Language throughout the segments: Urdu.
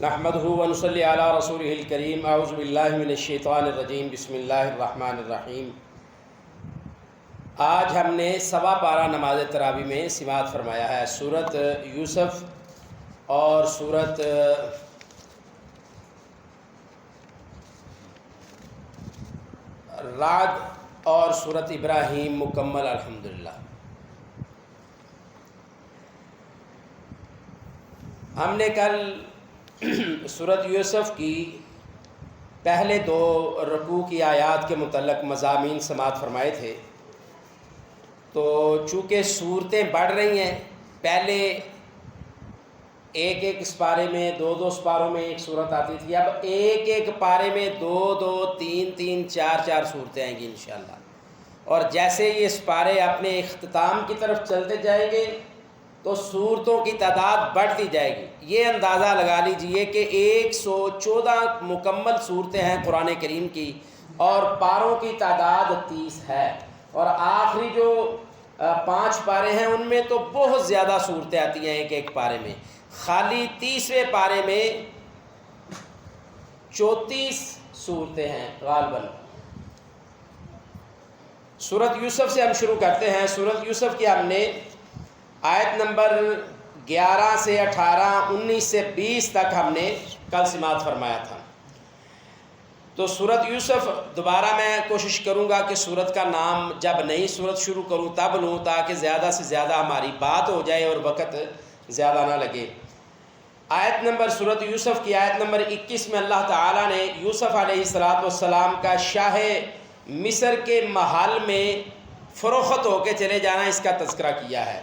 نحمدہ ونصلی علی رسولہ الکریم اعوذ باللہ من الشیطان الرجیم بسم اللہ الرحمن الرحیم۔ آج ہم نے سوا پارہ نماز تراویح میں سماعت فرمایا ہے سورۃ یوسف اور سورۃ رعد اور سورۃ ابراہیم مکمل الحمدللہ۔ ہم نے کل سورۃ یوسف کی پہلے دو رکوع کی آیات کے متعلق مضامین سماعت فرمائے تھے، تو چونکہ صورتیں بڑھ رہی ہیں، پہلے ایک ایک سپارے میں دو سپاروں میں ایک صورت آتی تھی، اب ایک ایک پارے میں دو تین چار صورتیں آئیں گی انشاءاللہ۔ اور جیسے یہ سپارے اپنے اختتام کی طرف چلتے جائیں گے تو صورتوں کی تعداد بڑھتی جائے گی۔ یہ اندازہ لگا لیجئے کہ 114 مکمل صورتیں ہیں قرآن کریم کی، اور پاروں کی تعداد 30 ہے، اور آخری جو 5 پارے ہیں ان میں تو بہت زیادہ صورتیں آتی ہیں ایک ایک پارے میں۔ خالی 30ویں پارے میں 34 صورتیں ہیں غالباً۔ سورۃ یوسف سے ہم شروع کرتے ہیں۔ سورۃ یوسف کی ہم نے آیت نمبر 11 سے 18، 19 سے 20 تک ہم نے کل سماعت فرمایا تھا۔ تو سورۃ یوسف دوبارہ میں کوشش کروں گا کہ سورت کا نام جب نئی سورت شروع کروں تب لوں، تاکہ زیادہ سے زیادہ ہماری بات ہو جائے اور وقت زیادہ نہ لگے۔ آیت نمبر سورۃ یوسف کی آیت نمبر 21 میں اللہ تعالیٰ نے یوسف علیہ السلام کا شاہ مصر کے محل میں فروخت ہو کے چلے جانا، اس کا تذکرہ کیا ہے۔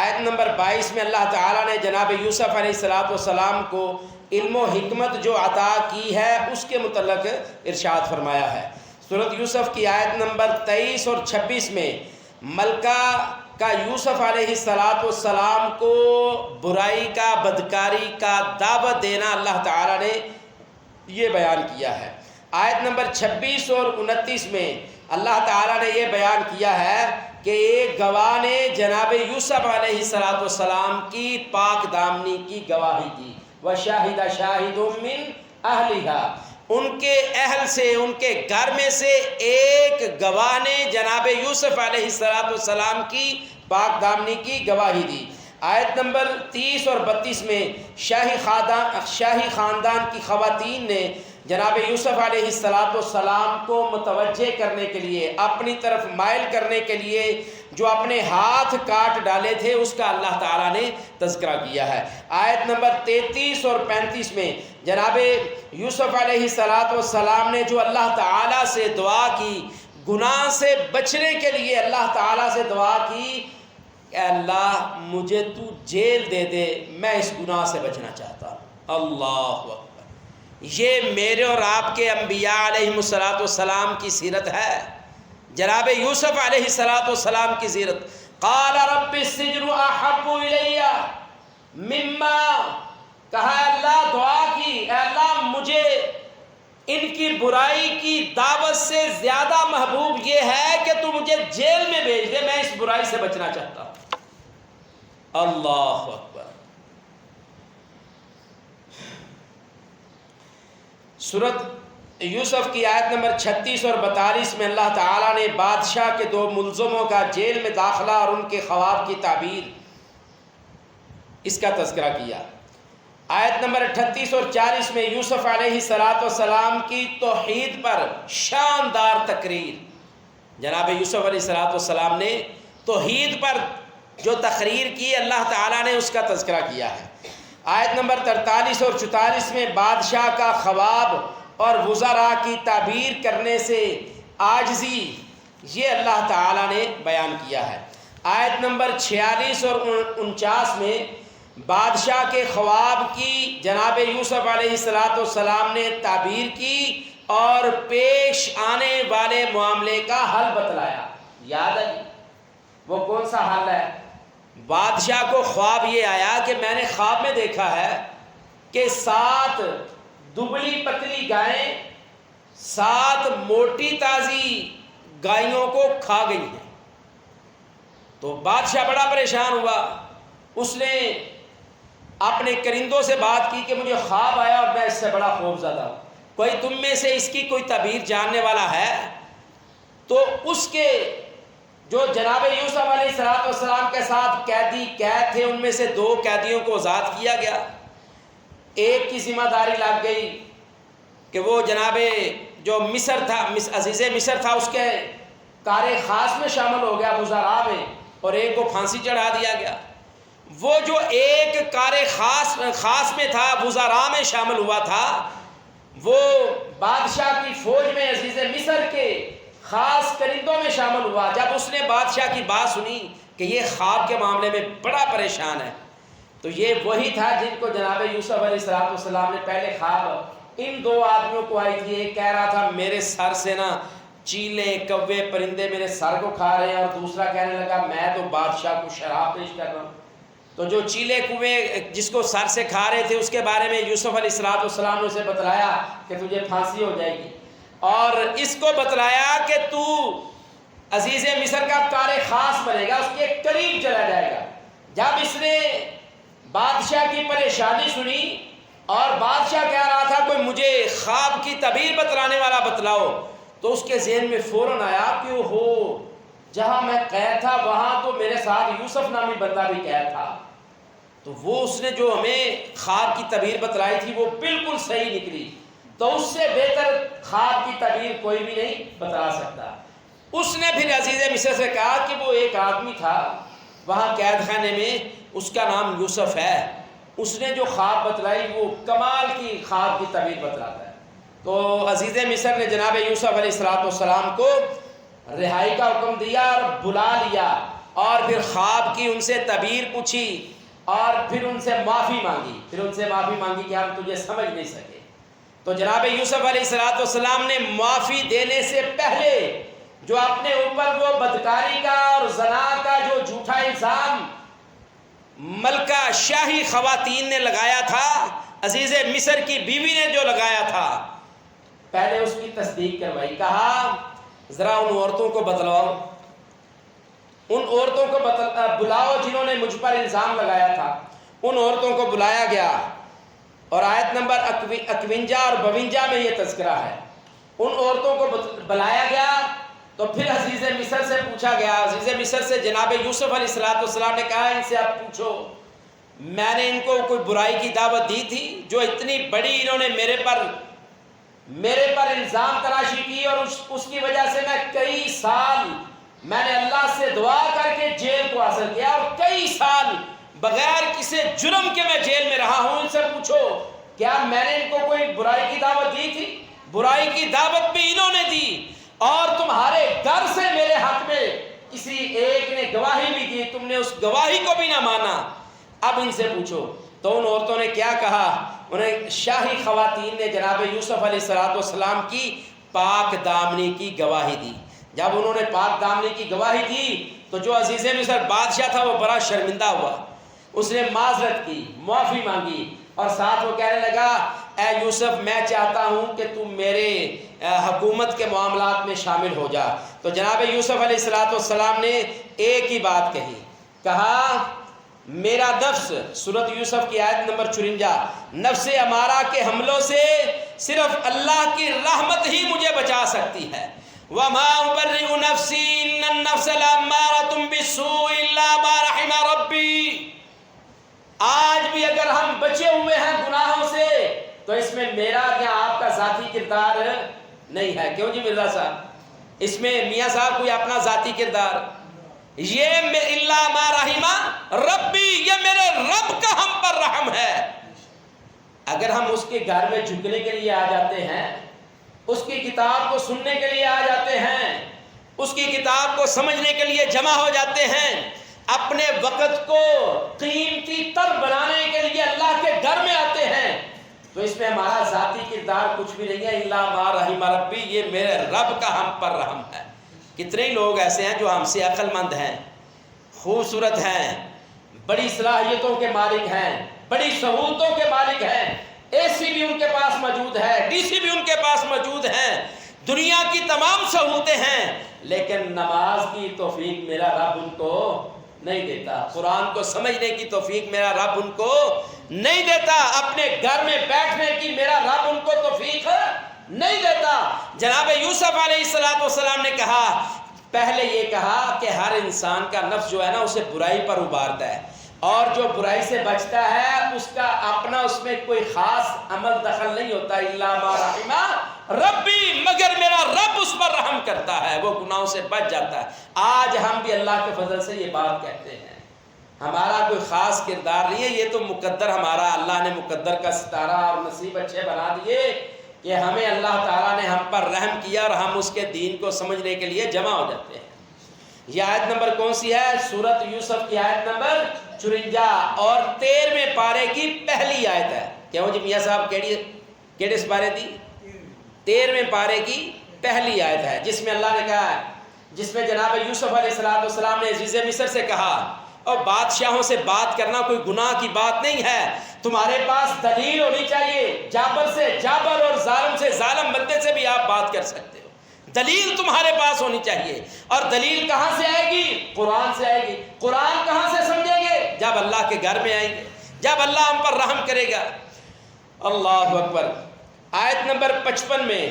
آیت نمبر 22 میں اللہ تعالیٰ نے جناب یوسف علیہ السلام کو علم و حکمت جو عطا کی ہے اس کے متعلق ارشاد فرمایا ہے۔ سورۃ یوسف کی آیت نمبر 23 اور 26 میں ملکہ کا یوسف علیہ السلام کو برائی کا، بدکاری کا دعوت دینا اللہ تعالیٰ نے یہ بیان کیا ہے۔ آیت نمبر 26 اور 29 میں اللہ تعالیٰ نے یہ بیان کیا ہے کہ ایک گواہ نے جناب یوسف علیہ السلام کی پاک دامنی کی گواہی دی، وَشَاهِدَ شَاهِدٌ مِّنْ أَهْلِهَا، ان کے اہل سے، ان کے گھر میں سے ایک گواہ نے جناب یوسف علیہ السلام کی پاک دامنی کی گواہی دی۔ آیت نمبر 30 اور 32 میں شاہی خاندان کی خواتین نے جناب یوسف علیہ السلام کو متوجہ کرنے کے لیے، اپنی طرف مائل کرنے کے لیے جو اپنے ہاتھ کاٹ ڈالے تھے اس کا اللہ تعالیٰ نے تذکرہ کیا ہے۔ آیت نمبر 33 اور 35 میں جناب یوسف علیہ السلام نے جو اللہ تعالیٰ سے دعا کی، گناہ سے بچنے کے لیے اللہ تعالیٰ سے دعا کی، اے اللہ مجھے تو جیل دے دے، میں اس گناہ سے بچنا چاہتا ہوں۔ اللہ اکبر! یہ میرے اور آپ کے انبیاء علیہ السلام کی سیرت ہے، جناب یوسف علیہ السلام کی سیرت۔ قال رب السجن احب الی مما، کہا اللہ، دعا کی، اے اللہ مجھے ان کی برائی کی دعوت سے زیادہ محبوب یہ ہے کہ تو مجھے جیل میں بھیج دے، میں اس برائی سے بچنا چاہتا ہوں۔ اللہ اکبر! سورۃ یوسف کی آیت نمبر 36 اور 42 میں اللہ تعالیٰ نے بادشاہ کے 2 ملزموں کا جیل میں داخلہ اور ان کے خواب کی تعبیر، اس کا تذکرہ کیا۔ آیت نمبر 38 اور 40 میں یوسف علیہ السلام کی توحید پر شاندار تقریر، جناب یوسف علیہ السلام نے توحید پر جو تقریر کی اللہ تعالیٰ نے اس کا تذکرہ کیا ہے۔ آیت نمبر 43 اور 44 میں بادشاہ کا خواب اور وزراء کی تعبیر کرنے سے عاجزی، یہ اللہ تعالیٰ نے بیان کیا ہے۔ آیت نمبر 46 اور 49 میں بادشاہ کے خواب کی جناب یوسف علیہ السلام نے تعبیر کی اور پیش آنے والے معاملے کا حل بتلایا۔ یاد ہے وہ کون سا حل ہے؟ بادشاہ کو خواب یہ آیا کہ میں نے خواب میں دیکھا ہے کہ 7 دبلی پتلی گائیں 7 موٹی تازی گائیوں کو کھا گئی ہیں۔ تو بادشاہ بڑا پریشان ہوا، اس نے اپنے کرندوں سے بات کی کہ مجھے خواب آیا اور میں اس سے بڑا خوف زدہ ہوں، کوئی تم میں سے اس کی کوئی تعبیر جاننے والا ہے؟ تو اس کے جو جناب یوسف علیہ السلام کے ساتھ قید تھے، ان میں سے 2 قیدیوں کو آزاد کیا گیا۔ ایک کی ذمہ داری لگ گئی کہ وہ جناب جو مصر تھا، عزیز مصر تھا، اس کے کار خاص میں شامل ہو گیا، وزراء میں، اور ایک کو پھانسی چڑھا دیا گیا۔ وہ جو ایک کار خاص میں تھا، وزراء میں شامل ہوا تھا، وہ بادشاہ کی فوج میں عزیز مصر کے خاص کرندوں میں شامل ہوا۔ جب اس نے بادشاہ کی بات سنی کہ یہ خواب کے معاملے میں بڑا پریشان ہے، تو یہ وہی تھا جن کو جناب یوسف علیہ السلام نے پہلے خواب ان 2 آدمیوں کو آئی تھی۔ ایک کہہ رہا تھا میرے سر سے نا چیلے کوے پرندے میرے سر کو کھا رہے ہیں، اور دوسرا کہنے لگا میں تو بادشاہ کو شراب پیش کر رہا ہوں۔ تو جو چیلے کوے جس کو سر سے کھا رہے تھے، اس کے بارے میں یوسف علیہ السلام نے اسے بتلایا کہ تجھے پھانسی ہو جائے گی، اور اس کو بتلایا کہ تو عزیز مصر کا کار خاص بنے گا، اس کے قریب چلا جائے گا۔ جب اس نے بادشاہ کی پریشانی سنی اور بادشاہ کہہ رہا تھا کوئی مجھے خواب کی تعبیر بتلانے والا بتلاؤ، تو اس کے ذہن میں فوراً آیا کہ ہو جہاں میں قید تھا وہاں تو میرے ساتھ یوسف نامی بندہ بھی قید تھا، تو وہ اس نے جو ہمیں خواب کی تعبیر بتلائی تھی وہ بالکل صحیح نکلی، تو اس سے بہتر خواب کی تعبیر کوئی بھی نہیں بتلا سکتا۔ اس نے پھر عزیز مصر سے کہا کہ وہ ایک آدمی تھا وہاں قید خانے میں، اس کا نام یوسف ہے، اس نے جو خواب بتلائی وہ کمال کی خواب کی تعبیر بتلاتا ہے۔ تو عزیز مصر نے جناب یوسف علیہ السلام کو رہائی کا حکم دیا اور بلا لیا، اور پھر خواب کی ان سے تعبیر پوچھی، اور پھر ان سے معافی مانگی کہ ہم تجھے سمجھ نہیں سکے۔ تو جناب یوسف علیہ السلام نے معافی دینے سے پہلے جو اپنے اوپر وہ بدکاری کا اور زنا کا جو جھوٹا الزام ملکہ شاہی خواتین نے لگایا تھا، عزیز مصر کی بیوی نے جو لگایا تھا، پہلے اس کی تصدیق کروائی۔ کہا ذرا ان عورتوں کو بتلاؤ، ان عورتوں کو بلاؤ جنہوں نے مجھ پر الزام لگایا تھا۔ ان عورتوں کو بلایا گیا، اور آیت نمبر 51 اور 52 میں یہ تذکرہ ہے۔ ان عورتوں کو بلایا گیا، تو پھر عزیز مصر سے پوچھا گیا، عزیز مصر سے جناب یوسف علیہ السلام نے کہا ان سے آپ پوچھو میں نے ان کو کوئی برائی کی دعوت دی تھی؟ جو اتنی بڑی انہوں نے میرے پر الزام تراشی کی، اور اس کی وجہ سے میں کئی سال میں نے اللہ سے دعا کر کے جیل کو حاصل کیا، اور کئی سال بغیر کسی جرم کے میں جیل میں رہا ہوں۔ ان سے پوچھو کیا میں نے ان کو کوئی برائی کی دعوت دی تھی؟ برائی کی دعوت بھی انہوں نے دی، اور تمہارے ڈر سے میرے حق میں کسی ایک نے گواہی بھی دی، تم نے اس گواہی کو بھی نہ مانا۔ اب ان سے پوچھو۔ تو ان عورتوں نے کیا کہا؟ انہیں شاہی خواتین نے جناب یوسف علیہ السلام کی پاک دامنی کی گواہی دی۔ جب انہوں نے پاک دامنی کی گواہی دی تو جو عزیز مصر بادشاہ تھا وہ بڑا شرمندہ ہوا، اس نے معذرت کی، معافی مانگی، اور ساتھ وہ کہنے لگا اے یوسف میں چاہتا ہوں کہ تم میرے حکومت کے معاملات میں شامل ہو جا۔ تو جناب یوسف علیہ السلام نے ایک ہی بات کہی، کہا میرا نفس، سورۃ یوسف کی آیت نمبر 54، نفس امارہ کے حملوں سے صرف اللہ کی رحمت ہی مجھے بچا سکتی ہے۔ وَمَا أُبَرِّئُ نَفْسِي إِنَّ النَّفْسَ لَأَمَّارَةٌ بِالسُّوءِ إِلَّا مَا رَحِمَ رَبِّي۔ آج بھی اگر ہم بچے ہوئے ہیں گناہوں سے تو اس میں میرا یا آپ کا ذاتی کردار نہیں ہے۔ کیوں جی مرزا صاحب؟ اس میں میاں صاحب کوئی اپنا ذاتی کردار؟ یہ الا ما رحمہ ربی، یہ میرے رب کا ہم پر رحم ہے۔ اگر ہم اس کے گھر میں جھکنے کے لیے آ جاتے ہیں، اس کی کتاب کو سننے کے لیے آ جاتے ہیں، اس کی کتاب کو سمجھنے کے لیے جمع ہو جاتے ہیں، اپنے وقت کو قیمتی تر بنانے کے لیے اللہ کے گھر میں آتے ہیں، تو اس میں ہمارا ذاتی کردار کچھ بھی نہیں ہے۔ الا ما رحم ربی، یہ میرے رب کا ہم پر رحم ہے۔ کتنے لوگ ایسے ہیں جو ہم سے عقل مند ہیں، خوبصورت ہیں، بڑی صلاحیتوں کے مالک ہیں، بڑی سہولتوں کے مالک ہیں، اے سی بھی ان کے پاس موجود ہے، ڈی سی بھی ان کے پاس موجود ہیں، دنیا کی تمام سہولتیں ہیں، لیکن نماز کی توفیق میرا رب ان کو نہیں دیتا، قرآن کو سمجھنے کی توفیق میرا رب ان کو نہیں دیتا اپنے گھر میں بیٹھنے کی، میرا رب ان کو توفیق نہیں دیتا۔ جناب یوسف علیہ السلام نے کہا، پہلے یہ کہا کہ ہر انسان کا نفس جو ہے نا اسے برائی پر ابھارتا ہے، اور جو برائی سے بچتا ہے اس کا اپنا اس میں کوئی خاص عمل دخل نہیں ہوتا، الا ما رحم ربی، مگر میرا رب اس پر رحم کرتا ہے، وہ گناہوں سے بچ جاتا ہے۔ آج ہم بھی اللہ کے فضل سے یہ بات کہتے ہیں، ہمارا کوئی خاص کردار نہیں ہے، یہ تو مقدر ہمارا، اللہ نے مقدر کا ستارہ اور نصیب اچھے بنا دیے کہ ہمیں اللہ تعالیٰ نے ہم پر رحم کیا اور ہم اس کے دین کو سمجھنے کے لیے جمع ہو جاتے ہیں۔ یہ آیت نمبر کون سی ہے؟ سورۃ یوسف کی آیت نمبر 54 اور 13ویں پارے کی پہلی آیت ہے۔ کیوں جی میاں صاحب کیڑے پارے دی؟ 13ویں پارے کی پہلی آیت ہے، جس میں اللہ نے کہا ہے، جس میں جناب یوسف علیہ السلام نے عزیز مصر سے کہا، اور بادشاہوں سے بات کرنا کوئی گناہ کی بات نہیں ہے، تمہارے پاس دلیل ہونی چاہیے، جابر سے جابر اور ظالم سے ظالم بندے سے بھی آپ بات کر سکتے ہو، دلیل تمہارے پاس ہونی چاہیے۔ اور دلیل کہاں سے آئے گی؟ قرآن سے آئے گی۔ قرآن کہاں سے سمجھیں گے؟ جب اللہ کے گھر میں آئیں گے، جب اللہ ہم پر رحم کرے گا۔ اللہ اکبر۔ آیت نمبر 55 میں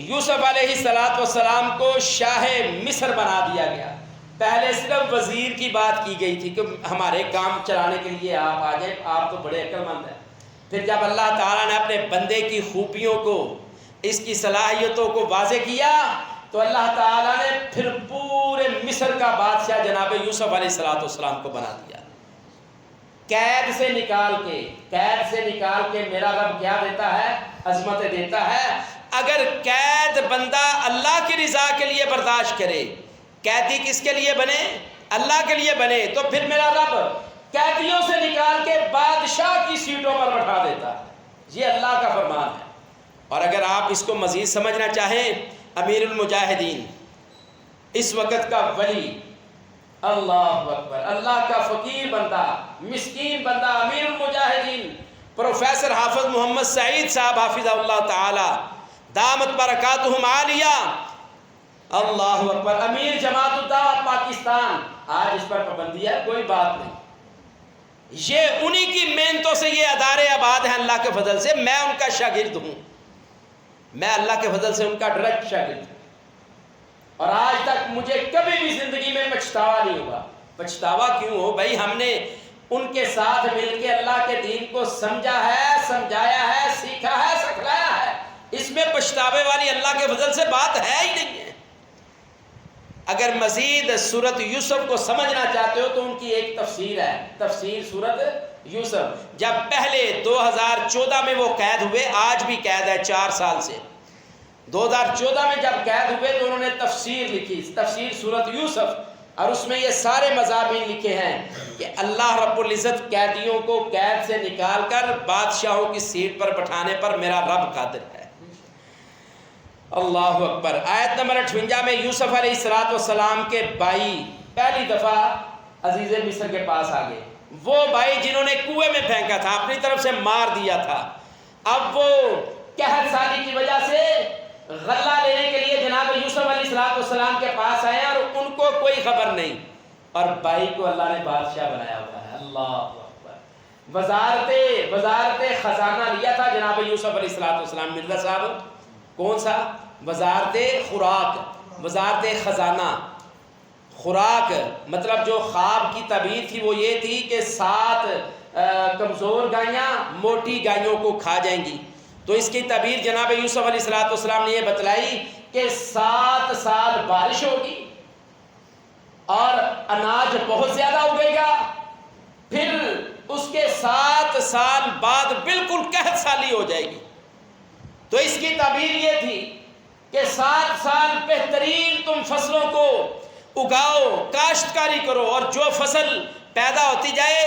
یوسف علیہ السلام کو شاہ مصر بنا دیا گیا۔ پہلے صرف وزیر کی بات کی گئی تھی کہ ہمارے کام چلانے کے لیے آپ آ جائیں، آپ تو بڑے عقل مند ہیں۔ پھر جب اللہ تعالیٰ نے اپنے بندے کی خوبیوں کو، اس کی صلاحیتوں کو واضح کیا، تو اللہ تعالیٰ نے پھر پورے مصر کا بادشاہ جناب یوسف علیہ السلام کو بنا دیا۔ قید سے نکال کے میرا رب کیا دیتا ہے؟ عظمت دیتا ہے۔ اگر قید بندہ اللہ کی رضا کے لیے برداشت کرے، قیدی کس کے لیے بنے؟ اللہ کے لیے بنے، تو پھر میرا رب قیدیوں سے نکال کے بادشاہ کی سیٹوں پر بٹھا دیتا ہے۔ یہ اللہ کا فرمان ہے۔ اور اگر آپ اس کو مزید سمجھنا چاہیں، امیر المجاہدین، اس وقت کا ولی، اللہ اکبر، اللہ کا فقیر بندہ، مسکین بندہ، امیر المجاہدین پروفیسر حافظ محمد سعید صاحب حافظ اللہ تعالی دامت برکاتہم عالیہ، اللہ اکبر، امیر جماعت الدعوہ پاکستان، آج اس پر پابندی ہے، کوئی بات نہیں، یہ انہی کی محنتوں سے یہ ادارے آباد ہیں اللہ کے فضل سے، میں ان کا شاگرد ہوں، میں اللہ کے فضل سے ان کا ڈائریکٹ شاگرد ہوں، اور آج تک مجھے کبھی بھی زندگی میں پچھتاوا نہیں ہوا۔ پچھتاوا کیوں ہو بھائی؟ ہم نے ان کے ساتھ مل کے اللہ کے دین کو سمجھا ہے، سمجھایا ہے، سیکھا ہے، سکھلایا ہے، اس میں پچھتاوے والی اللہ کے فضل سے بات ہے ہی نہیں ہے۔ اگر مزید سورۃ یوسف کو سمجھنا چاہتے ہو تو ان کی ایک تفسیر ہے، تفسیر سورۃ یوسف۔ جب پہلے 2014 میں وہ قید ہوئے، آج بھی قید ہے 4 سال سے، 2014 میں جب قید ہوئے تو انہوں نے تفسیر لکھی، تفسیر سورۃ یوسف، اور اس میں یہ سارے مضامین لکھے ہیں کہ اللہ رب العزت قیدیوں کو قید سے نکال کر بادشاہوں کی سیٹ پر بٹھانے پر میرا رب قادر ہے۔ اللہ اکبر۔ آیت نمبر 58 میں یوسف علیہ السلام کے بھائی پہلی دفعہ عزیز مصر کے پاس آ گئے، وہ بھائی جنہوں نے کنویں میں پھینکا تھا، اپنی طرف سے مار دیا تھا، اب وہ قحط سالی کی وجہ سے غلہ لینے کے لیے جناب یوسف علیہ السلام کے پاس آئے اور ان کو کوئی خبر نہیں، اور بھائی کو اللہ نے بادشاہ بنایا ہوا ہے۔ اللہ اکبر۔ وزارت خزانہ لیا تھا جناب یوسف علیہ السلام، مرزا صاحب، کون سا؟ وزارت خوراک، وزارت خزانہ۔ خوراک مطلب جو خواب کی تعبیر تھی وہ یہ تھی کہ 7 کمزور گائیاں موٹی گائیوں کو کھا جائیں گی، تو اس کی تعبیر جناب یوسف علیہ السلام نے یہ بتلائی کہ 7 سال بارش ہوگی اور اناج بہت زیادہ اگے گا، پھر اس کے 7 سال بعد بالکل قحط سالی ہو جائے گی۔ تو اس کی تعبیر یہ تھی کہ 7 سال بہترین تم فصلوں کو اگاؤ، کاشتکاری کرو، اور جو فصل پیدا ہوتی جائے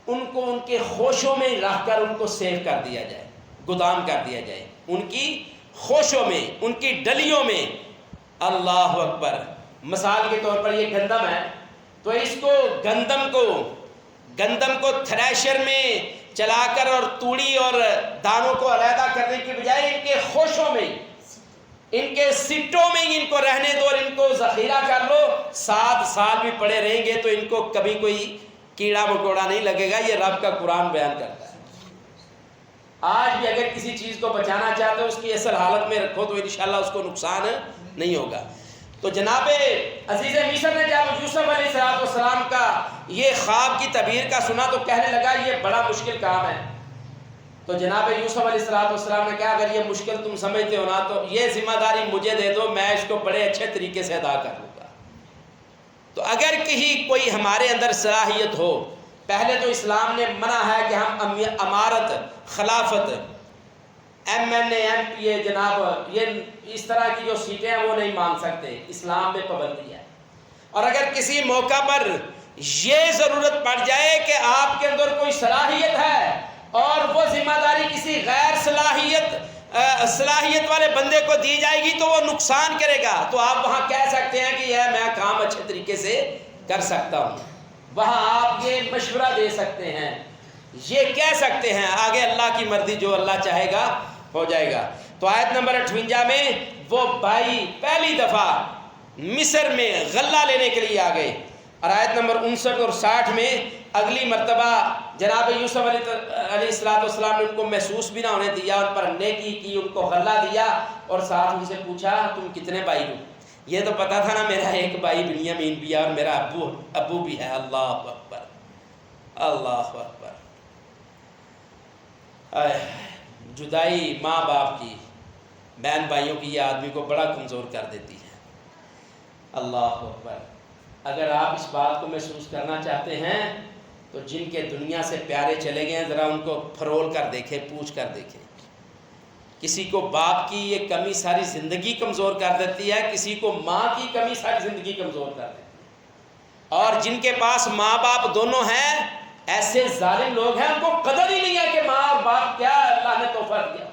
ان کو ان کے خوشوں میں رکھ کر ان کو سیو کر دیا جائے، گودام کر دیا جائے، ان کی خوشوں میں، ان کی ڈلیوں میں۔ اللہ اکبر۔ مثال کے طور پر یہ گندم ہے، تو اس کو گندم کو تھریشر میں چلا کر اور توڑی اور دانوں کو علیحدہ کرنے کی بجائے ان کے خوشوں میں، ان کے سٹوں میں ان کو رہنے دو اور ان کو ذخیرہ کر لو، 7 سال بھی پڑے رہیں گے تو ان کو کبھی کوئی کیڑا مکوڑا نہیں لگے گا۔ یہ رب کا قرآن بیان کرتا ہے۔ آج بھی اگر کسی چیز کو بچانا چاہتے ہو اس کی اصل حالت میں رکھو تو انشاءاللہ اس کو نقصان نہیں ہوگا۔ تو جناب عزیز مصر نے جب یوسف علیہ السلام کا یہ خواب کی تعبیر کا سنا تو کہنے لگا یہ بڑا مشکل کام ہے۔ تو جناب یوسف علیہ السلام نے کہا اگر یہ مشکل تم سمجھتے ہو نا تو یہ ذمہ داری مجھے دے دو، میں اس کو بڑے اچھے طریقے سے ادا کر لوں گا۔ تو اگر کہیں کوئی ہمارے اندر صلاحیت ہو، پہلے تو اسلام نے منع ہے کہ ہم امارت، خلافت، ایم این اے، ایم پی اے، جناب یہ اس طرح کی جو سیٹیں ہیں وہ نہیں مانگ سکتے، اسلام میں پابندی ہے۔ اور اگر کسی موقع پر یہ ضرورت پڑ جائے کہ آپ کے اندر کوئی صلاحیت ہے اور وہ ذمہ داری کسی غیر صلاحیت والے بندے کو دی جائے گی تو وہ نقصان کرے گا، تو آپ وہاں کہہ سکتے ہیں کہ یہ میں کام اچھے طریقے سے کر سکتا ہوں، وہاں آپ یہ مشورہ دے سکتے ہیں، یہ کہہ سکتے ہیں، آگے اللہ کی مرضی، جو اللہ چاہے گا ہو جائے گا۔ تو آیت نمبر 58 میں وہ بھائی پہلی دفعہ مصر میں غلہ لینے کے لیے آ گئے، اور آیت نمبر 59 اور 60 میں اگلی مرتبہ جناب یوسف علیہ السلام نے ان کو محسوس بھی نہ ہونے دیا، ان پر نیکی کی، ان کو غلہ دیا، اور ساتھ ان سے پوچھا تم کتنے بھائی ہو؟ یہ تو پتا تھا نا میرا ایک بھائی بنیامین بھی ہے اور میرا ابو بھی ہے۔ اللہ اکبر، اللہ اکبر۔ جدائی ماں باپ کی، بہن بھائیوں کی، یہ آدمی کو بڑا کمزور کر دیتی ہے۔ اللہ اکبر۔ اگر آپ اس بات کو محسوس کرنا چاہتے ہیں تو جن کے دنیا سے پیارے چلے گئے ہیں ذرا ان کو فرول کر دیکھیں، پوچھ کر دیکھیں۔ کسی کو باپ کی یہ کمی ساری زندگی کمزور کر دیتی ہے، کسی کو ماں کی کمی ساری زندگی کمزور کر دیتی ہے، اور جن کے پاس ماں باپ دونوں ہیں ایسے ظالم لوگ ہیں، ان کو قدر ہی نہیں ہے کہ ماں اور باپ کیا اللہ نے تحفہ دیا۔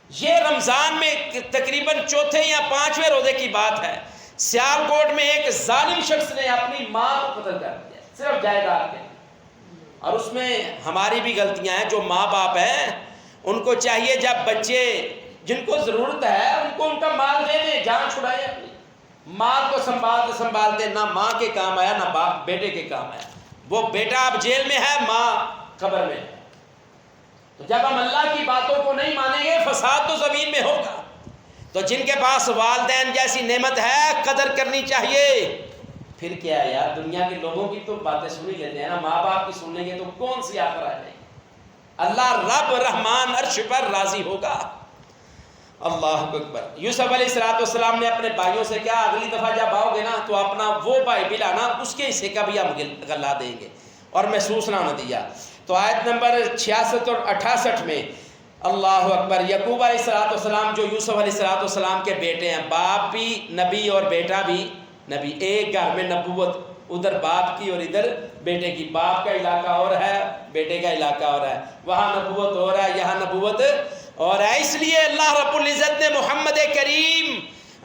یہ رمضان میں تقریباً 4 یا 5ویں روزے کی بات ہے، سیالکوٹ میں ایک ظالم شخص نے اپنی ماں کو قتل کر دیا صرف جائیداد کے، اور اس میں ہماری بھی غلطیاں ہیں۔ جو ماں باپ ہیں ان کو چاہیے جب بچے جن کو ضرورت ہے ان کو ان کا مال دے دیں، جان چھڑائے اپنی، مال کو سنبھالتے نہ ماں کے کام آیا نہ باپ بیٹے کے کام آیا۔ وہ بیٹا اب جیل میں ہے، ماں قبر میں ہے۔ تو جب ہم اللہ کی باتوں کو نہیں مانیں گے فساد تو زمین میں ہوگا۔ تو جن کے پاس والدین جیسی نعمت ہے قدر کرنی چاہیے۔ پھر کیا ہے یار، دنیا کے لوگوں کی تو باتیں سن ہی لیتے ہیں نا، ماں باپ کی سن لیں گے تو کون سی آخر آ جائے گی؟ اللہ رب رحمان عرش پر راضی ہوگا۔ اللہ اکبر۔ یوسف علیہ السلام نے اپنے بھائیوں سے کہا اگلی دفعہ جب آؤ گے نا تو اپنا وہ بھائی بھی لانا، اس کے حصے کا بھی ہم غلہ دیں گے، اور محسوس نہ ہونے دیا۔ تو آیت نمبر 66 اور 68 میں اللہ اکبر، یعقوب علیہ السلام جو یوسف علیہ السلام کے بیٹے ہیں، باپ بھی نبی اور بیٹا بھی نبی، ایک گھر میں نبوت، ادھر باپ کی اور ادھر بیٹے کی، باپ کا علاقہ اور ہے بیٹے کا علاقہ اور ہے، وہاں نبوت اور ہے یہاں نبوت اور ہے۔ اس لیے اللہ رب العزت نے محمد کریم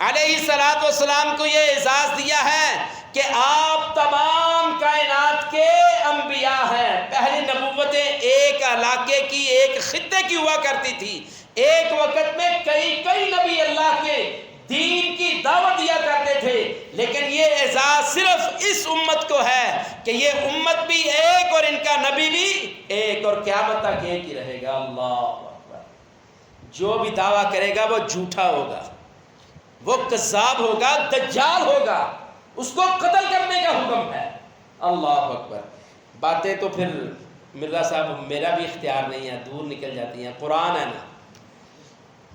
علیہ السلام کو یہ اعزاز دیا ہے کہ آپ تمام کائنات کے انبیاء ہیں۔ پہلی نبوتیں ایک علاقے کی، ایک خطے کی ہوا کرتی تھی، ایک وقت میں کئی نبی اللہ کے دین کی دعوت دیا کرتے تھے، لیکن یہ اعزاز صرف اس امت کو ہے کہ یہ امت بھی ایک اور ان کا نبی بھی ایک، اور قیامت تک ایک ہی رہے گا۔ اللہ اکبر۔ جو بھی دعویٰ کرے گا وہ جھوٹا ہوگا، وہ کذاب ہوگا، دجال ہوگا، اس کو قتل کرنے کا حکم ہے۔ اللہ اکبر۔ باتیں تو پھر مرزا صاحب میرا بھی اختیار نہیں ہے، دور نکل جاتی ہیں، قرآن ہے نا،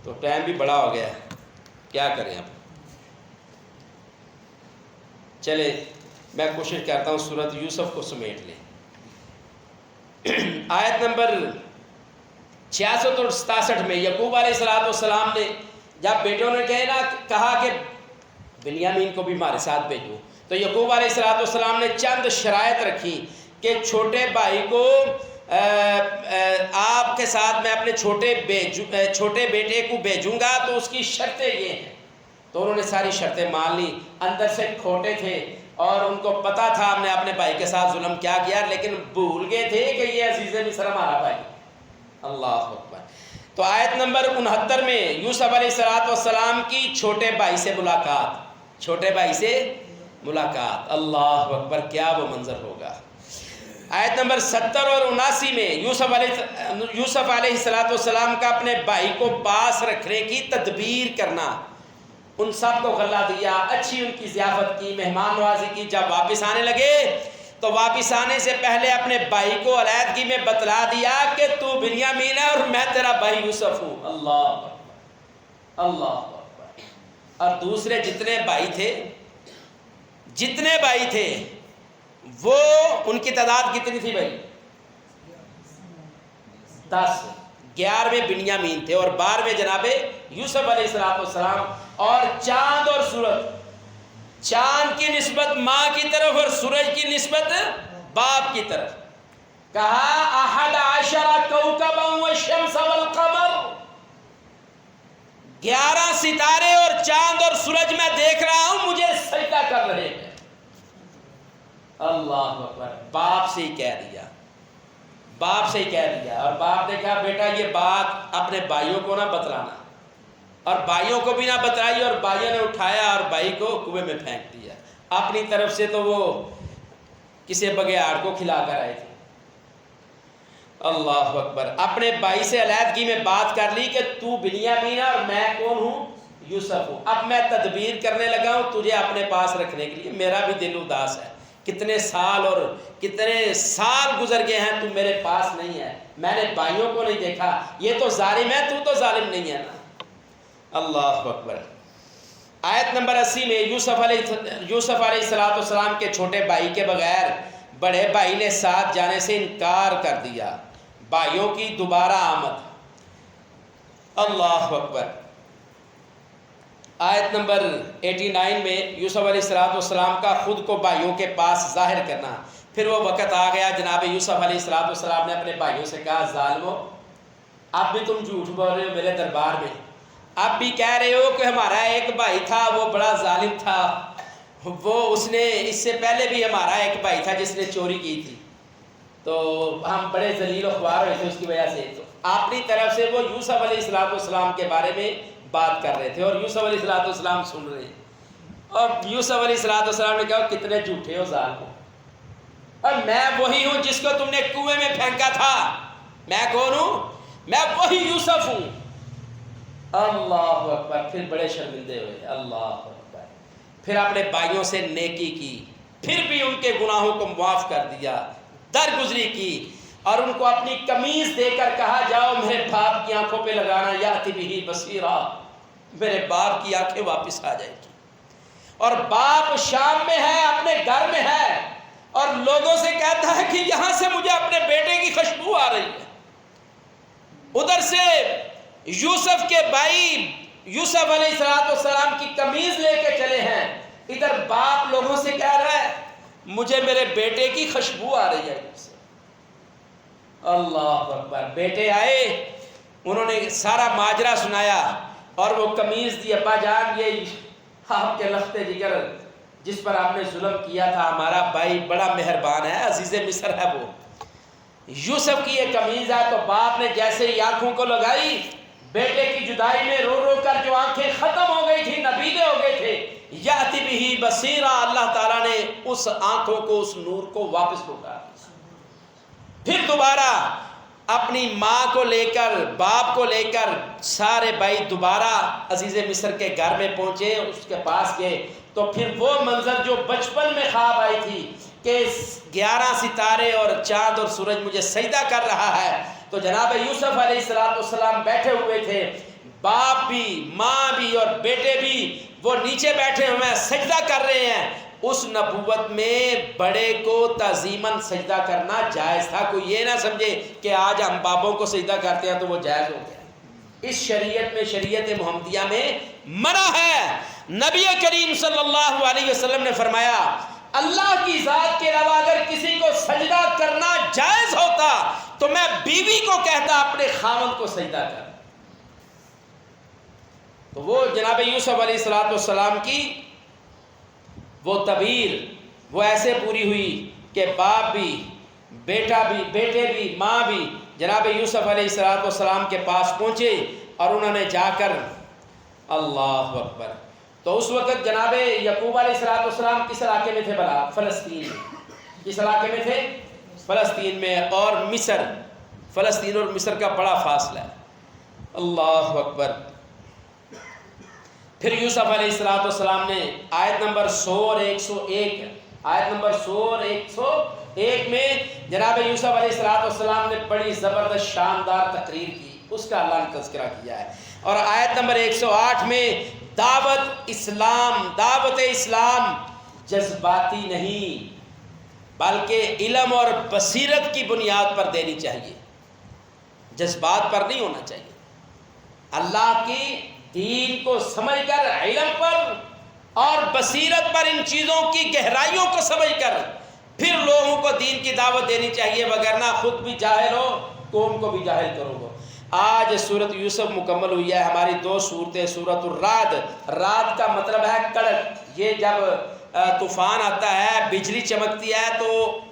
تو ٹائم بھی بڑا ہو گیا ہے، کیا کریں اب۔ چلے میں کوشش کرتا ہوں سورۃ یوسف کو سمیٹ لیں۔ آیت نمبر 66 اور 67 میں یعقوب علیہ السلام نے جب بیٹوں نے کہا کہ بنیامین کو بھی ہمارے ساتھ بھیجو، تو یعقوب علیہ السلام نے چند شرائط رکھی کہ چھوٹے بھائی کو آپ کے ساتھ میں اپنے چھوٹے بیٹے کو بھیجوں گا تو اس کی شرطیں یہ ہیں۔ تو انہوں نے ساری شرطیں مان لی، اندر سے کھوٹے تھے اور ان کو پتا تھا ہم نے اپنے بھائی کے ساتھ ظلم کیا کیا، لیکن بھول گئے تھے کہ یہ عزیز مصر ہمارا بھائی۔ اللہ اکبر۔ تو آیت نمبر 69 میں یوسف علیہ السلام کی چھوٹے بھائی سے ملاقات، چھوٹے بھائی سے ملاقات۔ اللہ اکبر، کیا وہ منظر ہوگا۔ آیت نمبر 70 اور 79 میں یوسف علیہ السلام کا اپنے بھائی کو پاس رکھنے کی تدبیر کرنا، ان سب کو غلہ دیا، اچھی ان کی ضیافت کی، مہمان نوازی کی۔ جب واپس آنے لگے تو واپس آنے سے پہلے اپنے بھائی کو علیحدگی میں بتلا دیا کہ تو بنیامین ہے اور میں تیرا بھائی یوسف ہوں۔ اللہ اکبر، اللہ اکبر۔ اور دوسرے جتنے بھائی تھے وہ ان کی تعداد کتنی تھی بھائی؟ 10۔ 11ویں بنیامین تھے اور 12ویں جناب یوسف علیہ السلام۔ اور چاند اور سورج، چاند کی نسبت ماں کی طرف اور سورج کی نسبت باپ کی طرف۔ کہا 11 کوكبا والشمس والقمر، 11 ستارے اور چاند اور سورج میں دیکھ رہا ہوں مجھے سجدہ کر رہے ہیں۔ اللہ اکبر، باپ سے ہی کہہ دیا، باپ سے ہی کہہ دیا۔ اور باپ نے کہا بیٹا یہ بات اپنے بھائیوں کو نہ بتلانا، اور بھائیوں کو بھی نہ بتلائی۔ اور بھائیوں نے اٹھایا اور بھائی کو کنویں میں پھینک دیا۔ اپنی طرف سے تو وہ کسی بگیاڑ کو کھلا کر آئے تھے۔ اللہ اکبر، اپنے بھائی سے علیحدگی میں بات کر لی کہ تو بنیامین ہے اور میں کون ہوں؟ یوسف ہوں۔ اب میں تدبیر کرنے لگا ہوں تجھے اپنے پاس رکھنے کے لیے، میرا بھی دل اداس ہے، کتنے سال گزر گئے ہیں تو میرے پاس نہیں ہے، میں نے بھائیوں کو نہیں دیکھا، یہ تو ظالم ہے، تو ظالم نہیں ہے نا۔ اللہ اکبر۔ آیت نمبر 80 میں یوسف علیہ السلام کے چھوٹے بھائی کے بغیر بڑے بھائی نے ساتھ جانے سے انکار کر دیا۔ بھائیوں کی دوبارہ آمد۔ اللہ اکبر۔ آیت نمبر 89 میں یوسف علیہ السلام کا خود کو بھائیوں کے پاس ظاہر کرنا۔ پھر وہ وقت آ گیا جناب یوسف علیہ السلام نے اپنے بھائیوں سے کہا ظالمو، اب بھی تم جھوٹ بول رہے ہو میرے دربار میں، اب بھی کہہ رہے ہو کہ ہمارا ایک بھائی تھا وہ بڑا ظالم تھا، اس نے اس سے پہلے بھی ہمارا ایک بھائی تھا جس نے چوری کی تھی، تو ہم بڑے ذلیل و خوار ہوئے تھے اس کی وجہ سے۔ تو اپنی طرف سے وہ یوسف علیہ السلام کے بارے میں بات کر رہے تھے اور یوسف علیہ السلام سن رہے ہیں۔ اور یوسف علیہ السلام نے کہا کتنے جھوٹے ہو ظالمو، اور میں وہی ہوں جس کو تم نے کنویں میں پھینکا تھا۔ میں کون ہوں؟ میں وہی یوسف ہوں۔ اللہ اکبر۔ پھر بڑے شرمندے ہوئے۔ اللہ اکبر۔ پھر اپنے بھائیوں سے نیکی کی، پھر بھی ان کے گناہوں کو معاف کر دیا، درگزری کی، اور ان کو اپنی قمیض دے کر کہا جاؤ میرے باپ کی آنکھوں پہ لگانا، یاتی بہ بصیرا، میرے باپ کی آنکھیں واپس آ جائیں گی۔ اور باپ شام میں ہے، اپنے گھر میں ہے، اور لوگوں سے کہتا ہے کہ یہاں سے مجھے اپنے بیٹے کی خوشبو آ رہی ہے۔ ادھر سے یوسف کے بھائی یوسف علیہ السلام کی قمیض لے کے چلے ہیں، ادھر باپ لوگوں سے کہہ رہا ہے مجھے میرے بیٹے کی خوشبو آ رہی ہے۔ اللہ اکبر۔ بیٹے آئے، انہوں نے سارا ماجرا سنایا اور وہ قمیض دی، ابا جان یہ آپ کے لخت جگر جس پر آپ نے ظلم کیا تھا، ہمارا بھائی بڑا مہربان ہے، عزیز مصر ہے وہ، یوسف کی یہ قمیض ہے۔ تو باپ نے جیسے ہی آنکھوں کو لگائی، بیٹے کی جدائی میں رو رو کر جو آنکھیں ختم ہو گئی تھی، نبیلے ہو گئے تھے، یاتی بہ بصیرا، اللہ تعالیٰ نے اس آنکھوں کو، اس نور کو واپس لوٹا۔ پھر دوبارہ اپنی ماں کو لے کر، باپ کو لے کر سارے بھائی دوبارہ عزیز مصر کے گھر میں پہنچے، اس کے پاس گئے۔ تو پھر وہ منظر جو بچپن میں خواب آئی تھی کہ 11 ستارے اور چاند اور سورج مجھے سجدہ کر رہا ہے، تو جناب یوسف علیہ السلام بیٹھے ہوئے تھے، باپ بھی، ماں بھی اور بیٹے بھی، وہ نیچے بیٹھے ہوئے سجدہ کر رہے ہیں۔ اس نبوت میں بڑے کو تعظیماً سجدہ کرنا جائز تھا۔ کوئی یہ نہ سمجھے کہ آج ہم بابوں کو سجدہ کرتے ہیں تو وہ جائز ہو گیا۔ اس شریعت میں، شریعت محمدیہ میں منع ہے۔ نبی کریم صلی اللہ علیہ وسلم نے فرمایا اللہ کی ذات کے علاوہ اگر کسی کو سجدہ کرنا جائز ہوتا تو میں بیوی کو کہتا اپنے خاوند کو سجدہ کر۔ تو وہ جناب یوسف علیہ السلام کی وہ تعبیر وہ ایسے پوری ہوئی کہ باپ بھی، بیٹا بھی، بیٹے بھی، ماں بھی جناب یوسف علیہ السلام کے پاس پہنچے اور انہوں نے جا کر اللہ اکبر۔ تو اس وقت جناب یعقوب علیہ السلام کس علاقے میں تھے بھلا؟ فلسطین میں۔ کس علاقے میں تھے؟ فلسطین میں اور مصر، فلسطین اور مصر کا بڑا فاصلہ ہے۔ اللہ اکبر۔ پھر یوسف علیہ السلام نے آیت نمبر 100 اور 101، آیت نمبر 100 اور 101 میں جناب یوسف علیہ السلام نے بڑی زبردست شاندار تقریر کی، اس کا اللہ نے تذکرہ کیا ہے۔ اور آیت نمبر 108 میں دعوت اسلام جذباتی نہیں بلکہ علم اور بصیرت کی بنیاد پر دینی چاہیے، جذبات پر نہیں ہونا چاہیے۔ اللہ کی دین کو سمجھ کر، علم پر اور بصیرت پر، ان چیزوں کی گہرائیوں کو سمجھ کر پھر لوگوں کو دین کی دعوت دینی چاہیے، وگرنہ خود بھی جاہل ہو قوم کو بھی جاہل کرو گے۔ آج سورت یوسف مکمل ہوئی ہے۔ ہماری 2 صورتیں، سورت الرعد، رعد کا مطلب ہے کڑک، یہ جب طوفان آتا ہے، بجلی چمکتی ہے تو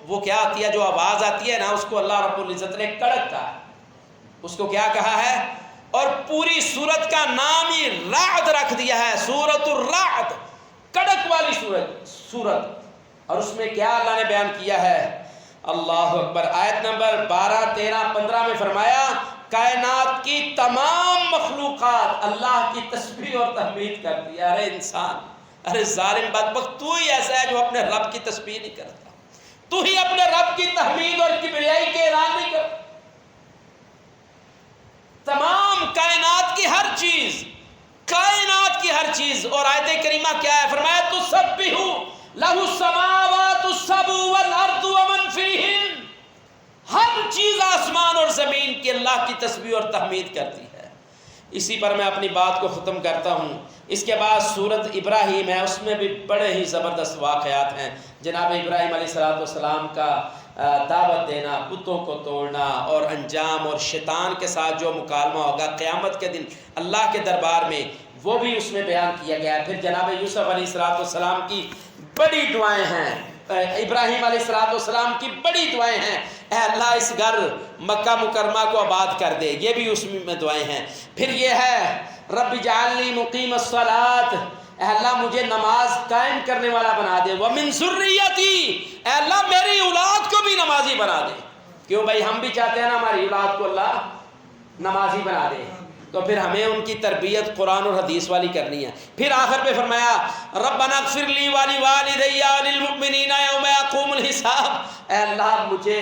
وہ کیا آتی ہے، جو آواز آتی ہے نا، اس کو اللہ رب العزت نے کڑک کہا، اس کو کیا کہا ہے؟ اور پوری سورت کا نام ہی رعد رکھ دیا ہے، سورت الرعد، کڑک والی سورت۔ اور اس میں کیا اللہ نے بیان کیا ہے؟ اللہ اکبر۔ آیت نمبر 12، 13، 15 میں فرمایا کائنات کی تمام مخلوقات اللہ کی تسبیح اور تحمید کرتی ہے۔ ارے انسان، ارے ظالم بدبخت، تو ہی ایسا ہے جو اپنے رب کی تسبیح نہیں کرتا، تو ہی اپنے رب کی تحمید اور کبریائی کے اعلان نہیں کرتا۔ تمام کائنات کی ہر چیز، کائنات کی ہر چیز۔ اور آیت کریمہ کیا ہے؟ فرمایا تسبح لہ السماوات السبع والارض ومن فیہن، ہر چیز آسمان اور زمین کی اللہ کی تسبیح اور تحمید کرتی ہے۔ اسی پر میں اپنی بات کو ختم کرتا ہوں۔ اس کے بعد سورت ابراہیم ہے، اس میں بھی بڑے ہی زبردست واقعات ہیں۔ جناب ابراہیم علیہ السلام کا دعوت دینا، بتوں کو توڑنا اور انجام، اور شیطان کے ساتھ جو مکالمہ ہوگا قیامت کے دن اللہ کے دربار میں، وہ بھی اس میں بیان کیا گیا ہے۔ پھر جناب یوسف علیہ السلام کی بڑی دعائیں ہیں، ابراہیم علیہ السلام کی بڑی دعائیں ہیں، اے اللہ اس گھر مکہ مکرمہ کو آباد کر دے، یہ بھی اس میں دعائیں ہیں۔ پھر یہ ہے رب اجعلنی مقیم الصلاۃ، اے اللہ مجھے نماز قائم کرنے والا بنا دے، ومن ذریتی، اے اللہ میری اولاد کو بھی نمازی بنا دے۔ کیوں بھائی، ہم بھی چاہتے ہیں نا ہماری اولاد کو اللہ نمازی بنا دے، تو پھر ہمیں ان کی تربیت قرآن اور حدیث والی کرنی ہے۔ پھر آخر پہ فرمایا ربنا اغفر لی ولوالدی وللمؤمنین یوم یقوم الحساب، اے اللہ مجھے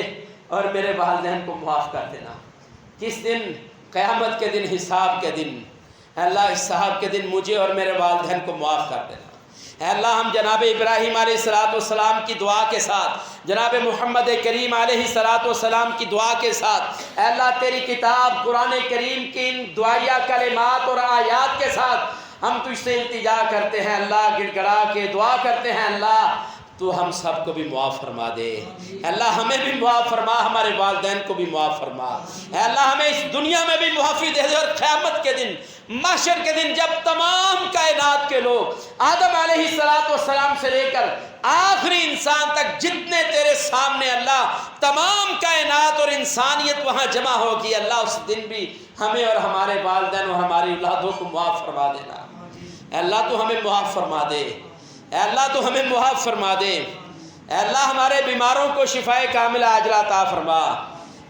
اور میرے والدین کو معاف کر دینا، کس دن؟ قیامت کے دن، حساب کے دن۔ اے اللہ حساب کے دن مجھے اور میرے والدین کو معاف کر دینا۔ اے اللہ ہم جناب ابراہیم علیہ السلام کی دعا کے ساتھ، جناب محمد کریم علیہ السلام کی دعا کے ساتھ، اے اللہ تیری کتاب قرآن کریم کی ان دعائیہ کلمات اور آیات کے ساتھ ہم تجھ سے التجا کرتے ہیں، اللہ گڑ گڑا کے دعا کرتے ہیں، اللہ تو ہم سب کو بھی معاف فرما دے۔ اے اللہ ہمیں بھی معاف فرما، ہمارے والدین کو بھی معاف فرما۔ اے اللہ ہمیں اس دنیا میں بھی معافی دے دے، اور قیامت کے دن، محشر کے دن، جب تمام کائنات کے لوگ آدم علیہ السلام سے لے کر آخری انسان تک جتنے تیرے سامنے اللہ تمام کائنات اور انسانیت وہاں جمع ہوگی، اللہ اس دن بھی ہمیں اور ہمارے والدین اور ہماری اولادوں کو معاف فرما دینا۔ اے اللہ تو ہمیں معاف فرما دے، اے اللہ تو ہمیں معاف فرما دے۔ اے اللہ ہمارے بیماروں کو شفائے کاملہ عاجلہ عطا فرما،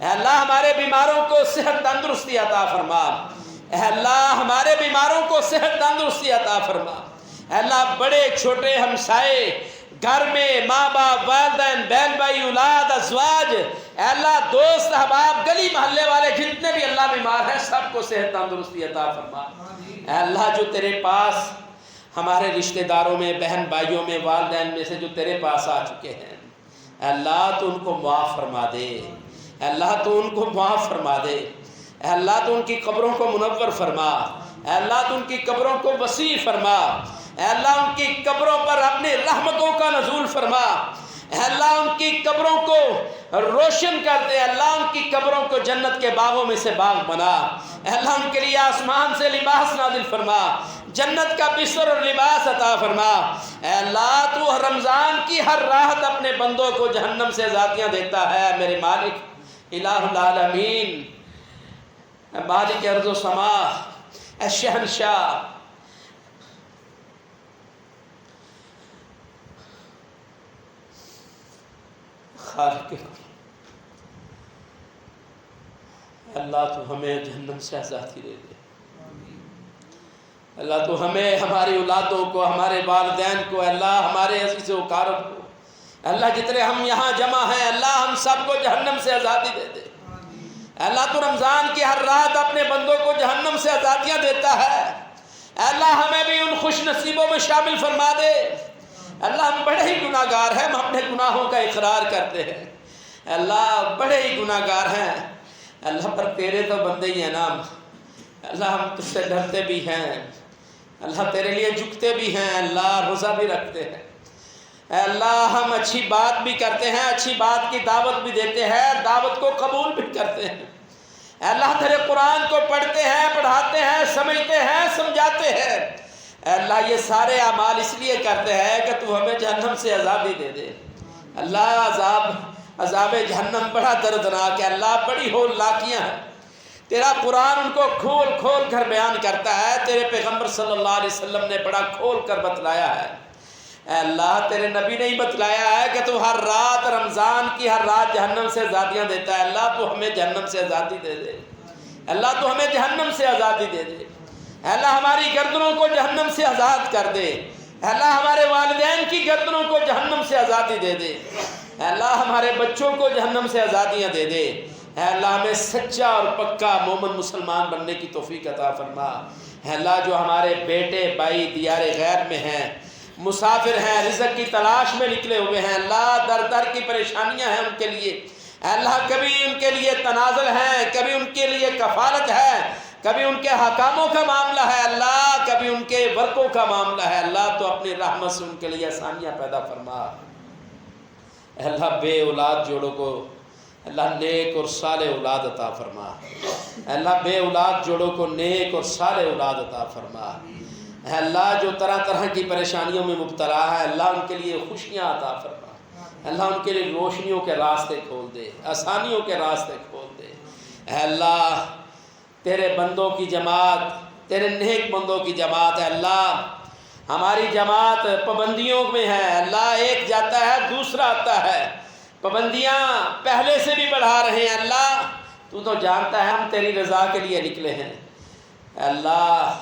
اے اللہ ہمارے بیماروں کو صحت تندرستی عطا فرما، اے اللہ ہمارے بیماروں کو صحت تندرستی عطا فرما۔ اے اللہ بڑے چھوٹے ہمسائے، گھر میں ماں باپ، والدین، بہن بھائی، اولاد، ازواج، اے اللہ دوست احباب، گلی محلے والے جتنے بھی اللہ بیمار ہیں، سب کو صحت تندرستی عطا فرما۔ اے اللہ جو تیرے پاس ہمارے رشتہ داروں میں، بہن بھائیوں میں، والدین میں سے جو تیرے پاس آ چکے ہیں، اے اللہ تو ان کو معاف فرما دے، اے اللہ تو ان کو معاف فرما دے، اے اللہ تو ان کی قبروں کو منور فرما، اے اللہ تو ان کی قبروں کو وسیع فرما، اے اللہ ان کی قبروں پر اپنی رحمتوں کا نزول فرما، اے اللہ ان کی قبروں کو روشن کر دے، اللہ ان کی قبروں کو جنت کے باغوں میں سے باغ بنا، اے اللہ ان کے لیے آسمان سے لباس نازل فرما، جنت کا بستر اور لباس عطا فرما۔ اے اللہ تو رمضان کی ہر راحت اپنے بندوں کو جہنم سے آزادیاں دیتا ہے، میرے مالک الہ العالمین، مالک ارض و سما، اے شہنشاہ، خالق اللہ تو ہمیں جہنم سے آزادی دے دے، اللہ تو ہمیں، ہماری اولادوں کو، ہمارے والدین کو، اللہ ہمارے عزیز و اقارب کو، اللہ جتنے ہم یہاں جمع ہیں، اللہ ہم سب کو جہنم سے آزادی دے دے۔ اللہ تو رمضان کی ہر رات اپنے بندوں کو جہنم سے آزادیاں دیتا ہے، اللہ ہمیں بھی ان خوش نصیبوں میں شامل فرما دے۔ اللہ ہم بڑے ہی گناہ گار ہیں، ہم اپنے گناہوں کا اقرار کرتے ہیں، اللہ بڑے ہی گناہ گار ہیں، اللہ پر تیرے تو بندے ہی ہیں نا، اللہ ہم تجھ سے ڈرتے بھی ہیں، اللہ تیرے لیے جھکتے بھی ہیں، اللہ روزہ بھی رکھتے ہیں، اے اللہ ہم اچھی بات بھی کرتے ہیں، اچھی بات کی دعوت بھی دیتے ہیں، دعوت کو قبول بھی کرتے ہیں، اے اللہ تیرے قرآن کو پڑھتے ہیں، پڑھاتے ہیں، سمجھتے ہیں، سمجھاتے ہیں، اے اللہ یہ سارے اعمال اس لیے کرتے ہیں کہ تو ہمیں جہنم سے آزادی دے دے۔ اللہ عذاب جہنم بڑا دردناک ہے، اللہ بڑی ہولناکیاں ہیں، تیرا قرآن ان کو کھول کھول کر بیان کرتا ہے، تیرے پیغمبر صلی اللہ علیہ وسلم نے بڑا کھول کر بتلایا ہے، اے اللہ تیرے نبی نے ہی بتلایا ہے کہ تو ہر رات، رمضان کی ہر رات جہنم سے آزادیاں دیتا ہے، اللہ تو ہمیں جہنم سے آزادی دے دے، اللہ تو ہمیں جہنم سے آزادی دے دے، اے اللہ ہماری گردنوں کو جہنم سے آزاد کر دے، اے اللہ ہمارے والدین کی گردنوں کو جہنم سے آزادی دے دے، اے اللہ ہمارے بچوں کو جہنم سے آزادیاں دے دے، اے اللہ ہمیں سچا اور پکا مومن مسلمان بننے کی توفیق عطا فرما، اے اللہ جو ہمارے بیٹے بھائی دیار غیر میں ہیں، مسافر ہیں، رزق کی تلاش میں نکلے ہوئے ہیں، اللہ در در کی پریشانیاں ہیں ان کے لیے، اے اللہ کبھی ان کے لیے تنازل ہیں، کبھی ان کے لیے کفالت ہے، کبھی ان کے حکاموں کا معاملہ ہے، اللہ کبھی ان کے ورکوں کا معاملہ ہے، اللہ تو اپنی رحمت سے ان کے لیے آسانیاں پیدا فرما، اے اللہ بے اولاد جوڑوں کو اللہ نیک اور صالح اولاد عطا فرما، اے اللہ بے اولاد جوڑوں کو نیک اور صالح اولاد عطا فرما، اے اللہ جو طرح طرح کی پریشانیوں میں مبتلا ہے، اللہ ان کے لیے خوشیاں عطا فرما، اللہ ان کے لیے روشنیوں کے راستے کھول دے، آسانیوں کے راستے کھول دے، اے اللہ تیرے بندوں کی جماعت، تیرے نیک بندوں کی جماعت ہے، اللہ ہماری جماعت پابندیوں میں ہے، اللہ ایک جاتا ہے دوسرا آتا ہے، پابندیاں پہلے سے بھی بڑھا رہے ہیں، اللہ تو جانتا ہے ہم تیری رضا کے لیے نکلے ہیں، اللہ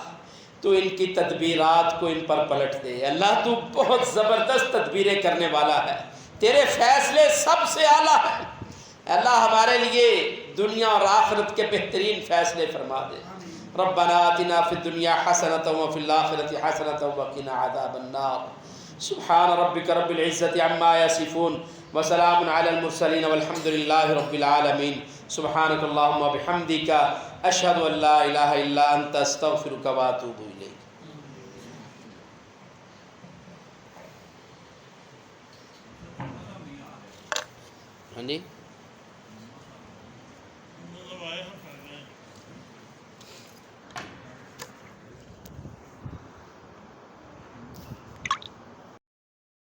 تو ان کی تدبیرات کو ان پر پلٹ دے، اللہ تو بہت زبردست تدبیریں کرنے والا ہے، تیرے فیصلے سب سے اعلیٰ ہیں، اللہ ہمارے لیے دنیا اور آخرت کے بہترین فیصلے فرما دے۔ ربنا آتنا فی الدنیا حسنۃ وفی الآخرۃ حسنۃ وقنا عذاب النار۔ سبحان ربک رب العزۃ عما یصفون وسلام علی المرسلین والحمد للہ رب العالمین۔ سبحانک اللہم وبحمدک اشہد ان لا الہ الا انت استغفرک واتوب الیک۔ ہاں جی